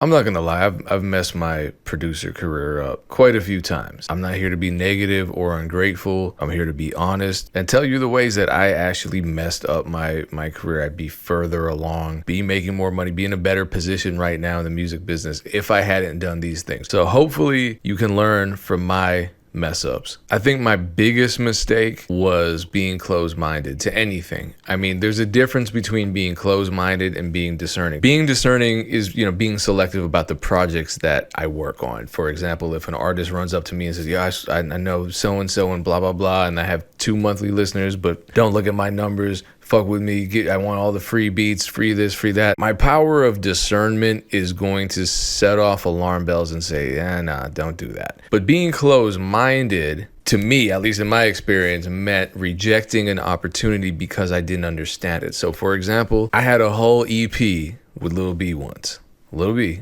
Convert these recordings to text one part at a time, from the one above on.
I'm not gonna lie, I've messed my producer career up quite a few times. I'm not here to be negative or ungrateful. I'm here to be honest and tell you the ways that I actually messed up my career. I'd be further along, be making more money, be in a better position right now in the music business if I hadn't done these things. So hopefully you can learn from my mess ups. I think my biggest mistake was being closed-minded to anything. I mean, there's a difference between being closed-minded and being discerning. Being discerning is, being selective about the projects that I work on. For example, if an artist runs up to me and says, yeah, I know so-and-so and blah, blah, blah, and I have 2 monthly listeners, but don't look at my numbers, fuck with me, I want all the free beats, free this, free that. My power of discernment is going to set off alarm bells and say, nah, don't do that. But being closed-minded, to me, at least in my experience, meant rejecting an opportunity because I didn't understand it. So for example, I had a whole EP with Lil B once. Lil B,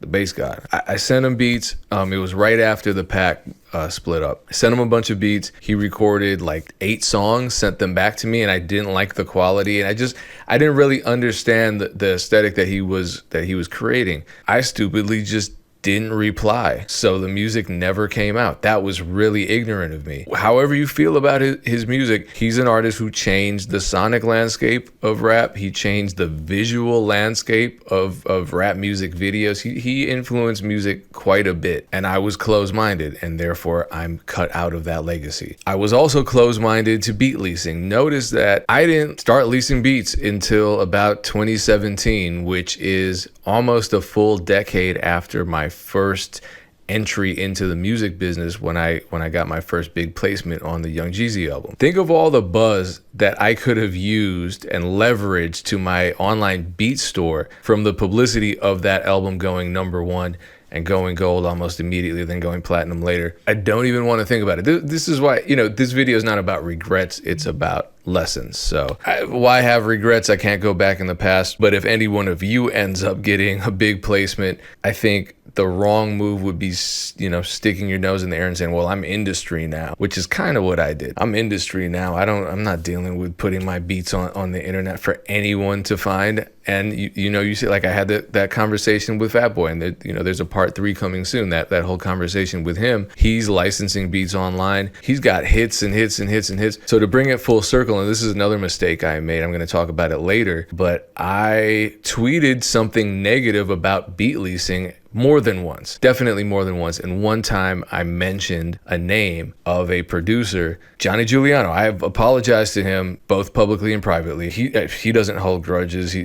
the bass god. I sent him beats. It was right after the pack split up. I sent him a bunch of beats. He recorded like 8 songs, sent them back to me, and I didn't like the quality. And I didn't really understand the aesthetic that he was creating. I stupidly just didn't reply. So the music never came out. That was really ignorant of me. However you feel about his music, he's an artist who changed the sonic landscape of rap. He changed the visual landscape of rap music videos. He influenced music quite a bit, and I was closed-minded, and therefore I'm cut out of that legacy. I was also closed-minded to beat leasing. Notice that I didn't start leasing beats until about 2017, which is almost a full decade after my first entry into the music business when I got my first big placement on the Young Jeezy album. Think of all the buzz that I could have used and leveraged to my online beat store from the publicity of that album going #1 and going gold almost immediately, then going platinum later. I don't even want to think about it. This is why, this video is not about regrets, it's about lessons. So why have regrets? I can't go back in the past, but if any one of you ends up getting a big placement, I think the wrong move would be, sticking your nose in the air and saying, well, I'm industry now, which is kind of what I did. I'm industry now. I'm not dealing with putting my beats on the internet for anyone to find. And you see, like I had that conversation with Fat Boy, and there's a part 3 coming soon. That whole conversation with him, he's licensing beats online. He's got hits and hits and hits and hits. So to bring it full circle, and this is another mistake I made, I'm going to talk about it later, but I tweeted something negative about beat leasing more than once, definitely more than once. And one time I mentioned a name of a producer, Johnny Giuliano. I have apologized to him both publicly and privately. He doesn't hold grudges.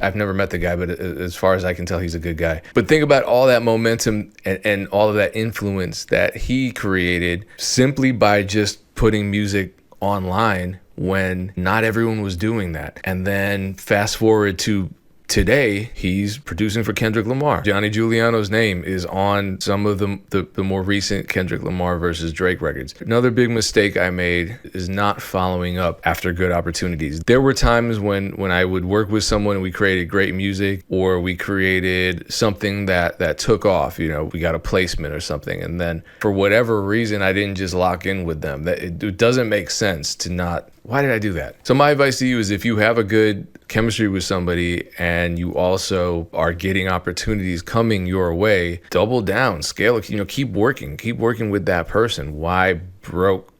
I've never met the guy, but as far as I can tell, he's a good guy. But think about all that momentum and all of that influence that he created simply by just putting music online when not everyone was doing that. And then fast forward to today, he's producing for Kendrick Lamar. Johnny Giuliano's name is on some of the more recent Kendrick Lamar versus Drake records. Another big mistake I made is not following up after good opportunities. There were times when I would work with someone and we created great music, or we created something that took off. We got a placement or something, and then for whatever reason, I didn't just lock in with them. It doesn't make sense to not. Why did I do that? So my advice to you is, if you have a good chemistry with somebody and you also are getting opportunities coming your way, double down, scale it, keep working with that person. Why broke?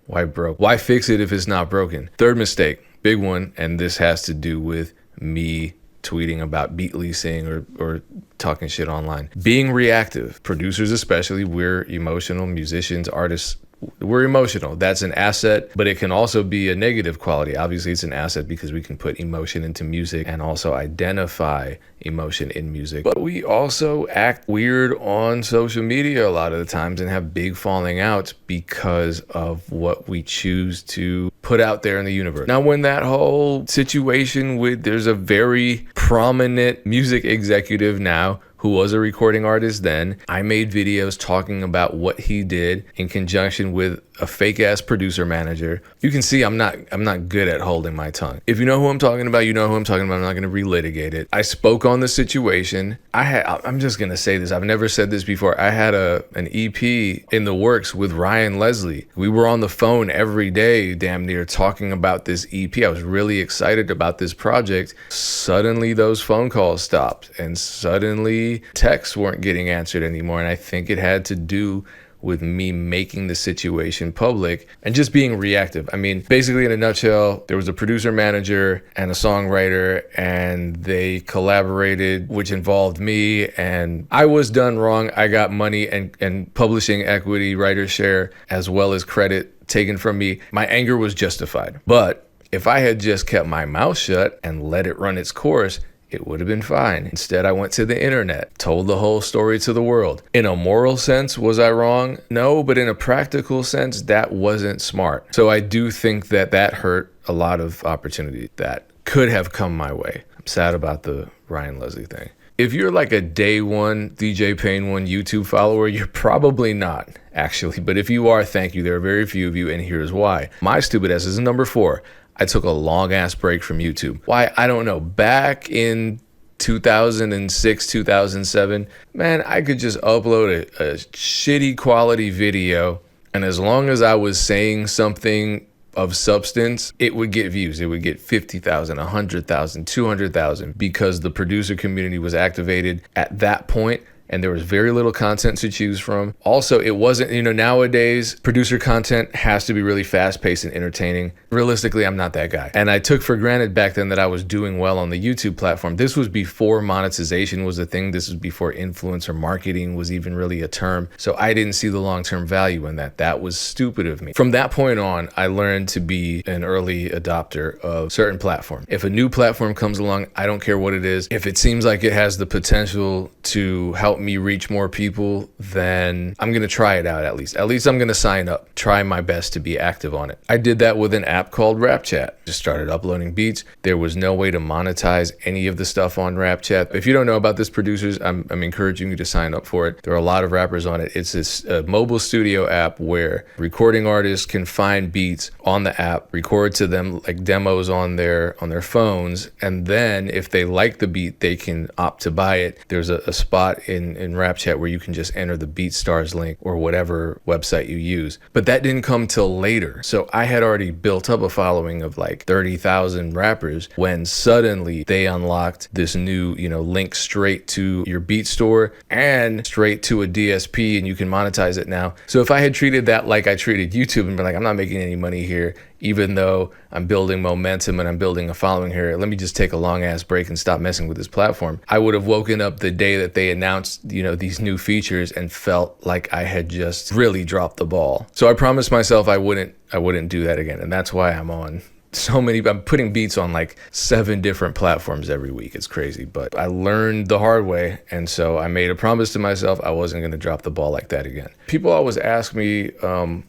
Why fix it if it's not broken? Third mistake, big one, and this has to do with me tweeting about beat leasing or talking shit online. Being reactive. Producers especially, we're emotional, musicians, artists, we're emotional. That's an asset, but it can also be a negative quality. Obviously, it's an asset because we can put emotion into music and also identify emotion in music. But we also act weird on social media a lot of the times and have big falling outs because of what we choose to put out there in the universe. Now, when that whole situation there's a very prominent music executive now who was a recording artist then. I made videos talking about what he did in conjunction with a fake ass producer manager. You can see I'm not good at holding my tongue. If you know who I'm talking about, you know who I'm talking about. I'm not going to relitigate it. I spoke on the situation. I'm just going to say this. I've never said this before. I had an EP in the works with Ryan Leslie. We were on the phone every day, damn near, talking about this EP. I was really excited about this project. Suddenly those phone calls stopped, and suddenly texts weren't getting answered anymore. And I think it had to do with me making the situation public and just being reactive. I mean, basically in a nutshell, there was a producer manager and a songwriter, and they collaborated, which involved me, and I was done wrong. I got money and publishing equity, writer's share, as well as credit taken from me. My anger was justified. But if I had just kept my mouth shut and let it run its course, it would have been fine. Instead, I went to the internet, told the whole story to the world. In a moral sense, was I wrong? No, but in a practical sense, that wasn't smart. So I do think that hurt a lot of opportunity that could have come my way. I'm sad about the Ryan Leslie thing. If you're like a day one DJ Pain One YouTube follower, you're probably not, actually. But if you are, thank you. There are very few of you, and here's why. My stupid ass is number 4. I took a long ass break from YouTube. Why? I don't know. Back in 2006, 2007, man, I could just upload a shitty quality video, and as long as I was saying something of substance, it would get views. It would get 50,000, 100,000, 200,000 because the producer community was activated at that point. And there was very little content to choose from. Also, it wasn't, nowadays, producer content has to be really fast-paced and entertaining. Realistically, I'm not that guy. And I took for granted back then that I was doing well on the YouTube platform. This was before monetization was a thing. This was before influencer marketing was even really a term. So I didn't see the long-term value in that. That was stupid of me. From that point on, I learned to be an early adopter of certain platforms. If a new platform comes along, I don't care what it is. If it seems like it has the potential to help me reach more people, then I'm going to try it out at least. At least I'm going to sign up, try my best to be active on it. I did that with an app called Rapchat. Just started uploading beats. There was no way to monetize any of the stuff on Rapchat. If you don't know about this, producers, I'm encouraging you to sign up for it. There are a lot of rappers on it. It's this mobile studio app where recording artists can find beats on the app, record to them like demos on their phones, and then if they like the beat, they can opt to buy it. There's a spot in Rapchat where you can just enter the BeatStars link or whatever website you use. But that didn't come till later. So I had already built up a following of like 30,000 rappers when suddenly they unlocked this new, link straight to your beat store and straight to a DSP, and you can monetize it now. So if I had treated that like I treated YouTube and been like, I'm not making any money here, even though I'm building momentum and I'm building a following here, let me just take a long ass break and stop messing with this platform, I would have woken up the day that they announced, these new features and felt like I had just really dropped the ball. So I promised myself I wouldn't do that again. And that's why I'm putting beats on like 7 different platforms every week. It's crazy, but I learned the hard way. And so I made a promise to myself I wasn't going to drop the ball like that again. People always ask me,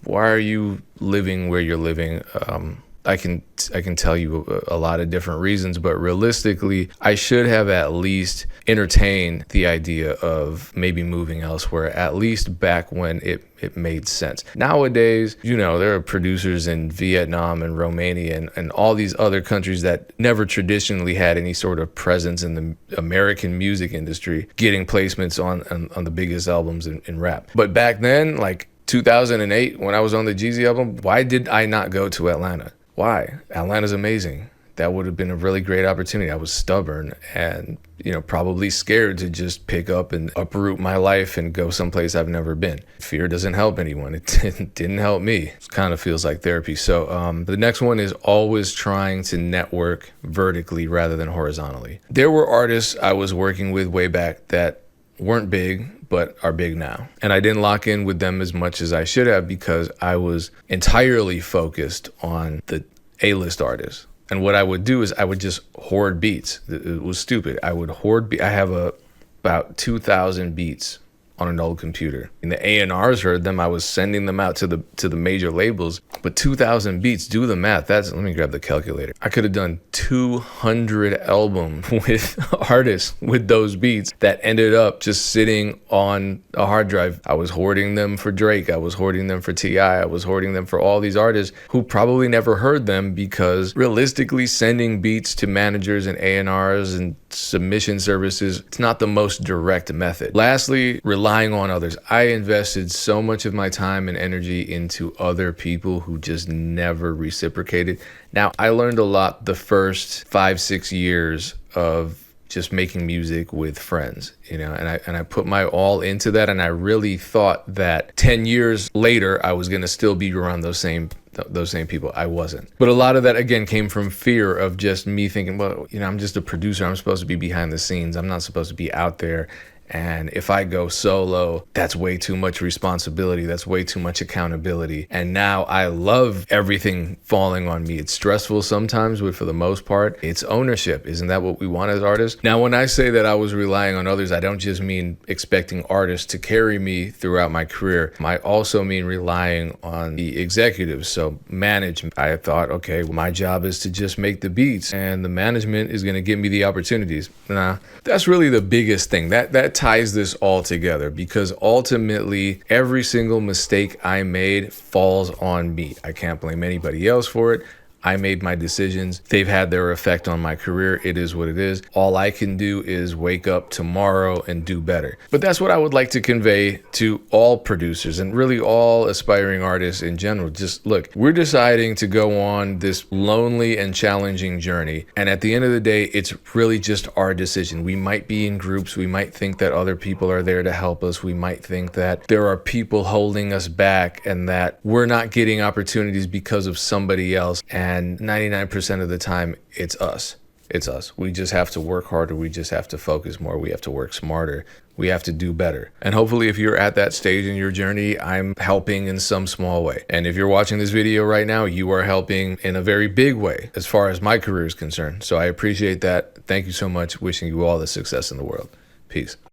why are you living where you're living? I can tell you a lot of different reasons, but realistically, I should have at least entertained the idea of maybe moving elsewhere, at least back when it made sense. Nowadays, there are producers in Vietnam and Romania and all these other countries that never traditionally had any sort of presence in the American music industry getting placements on the biggest albums in rap. But back then, like 2008, when I was on the Jeezy album, why did I not go to Atlanta? Why? Atlanta's amazing. That would have been a really great opportunity. I was stubborn and, probably scared to just pick up and uproot my life and go someplace I've never been. Fear doesn't help anyone. It didn't help me. It kind of feels like therapy. So the next one is always trying to network vertically rather than horizontally. There were artists I was working with way back that weren't big, but are big now. And I didn't lock in with them as much as I should have because I was entirely focused on the A-list artists. And what I would do is I would just hoard beats. It was stupid. I would hoard I have about 2,000 beats on an old computer. And the A&Rs heard them. I was sending them out to the major labels. But 2,000 beats, do the math. Let me grab the calculator. I could have done 200 albums with artists with those beats that ended up just sitting on a hard drive. I was hoarding them for Drake. I was hoarding them for T.I. I was hoarding them for all these artists who probably never heard them, because realistically, sending beats to managers and A&Rs and submission services, it's not the most direct method. Lastly, relying on others. I invested so much of my time and energy into other people who just never reciprocated. Now, I learned a lot the first 5-6 years of just making music with friends, and I put my all into that, and I really thought that 10 years later I was going to still be around those same people. I wasn't. But a lot of that, again, came from fear of just me thinking, well, I'm just a producer. I'm supposed to be behind the scenes. I'm not supposed to be out there. And if I go solo, that's way too much responsibility. That's way too much accountability. And now I love everything falling on me. It's stressful sometimes, but for the most part, it's ownership. Isn't that what we want as artists? Now, when I say that I was relying on others, I don't just mean expecting artists to carry me throughout my career. I also mean relying on the executives. So management. I thought, okay, well, my job is to just make the beats, and the management is going to give me the opportunities. Nah, that's really the biggest thing. That ties this all together, because ultimately every single mistake I made falls on me. I can't blame anybody else for it. I made my decisions. They've had their effect on my career. It is what it is. All I can do is wake up tomorrow and do better. But that's what I would like to convey to all producers and really all aspiring artists in general. Just look, we're deciding to go on this lonely and challenging journey. And at the end of the day, it's really just our decision. We might be in groups. We might think that other people are there to help us. We might think that there are people holding us back and that we're not getting opportunities because of somebody else. And 99% of the time, it's us. It's us. We just have to work harder. We just have to focus more. We have to work smarter. We have to do better. And hopefully, if you're at that stage in your journey, I'm helping in some small way. And if you're watching this video right now, you are helping in a very big way as far as my career is concerned. So I appreciate that. Thank you so much. Wishing you all the success in the world. Peace.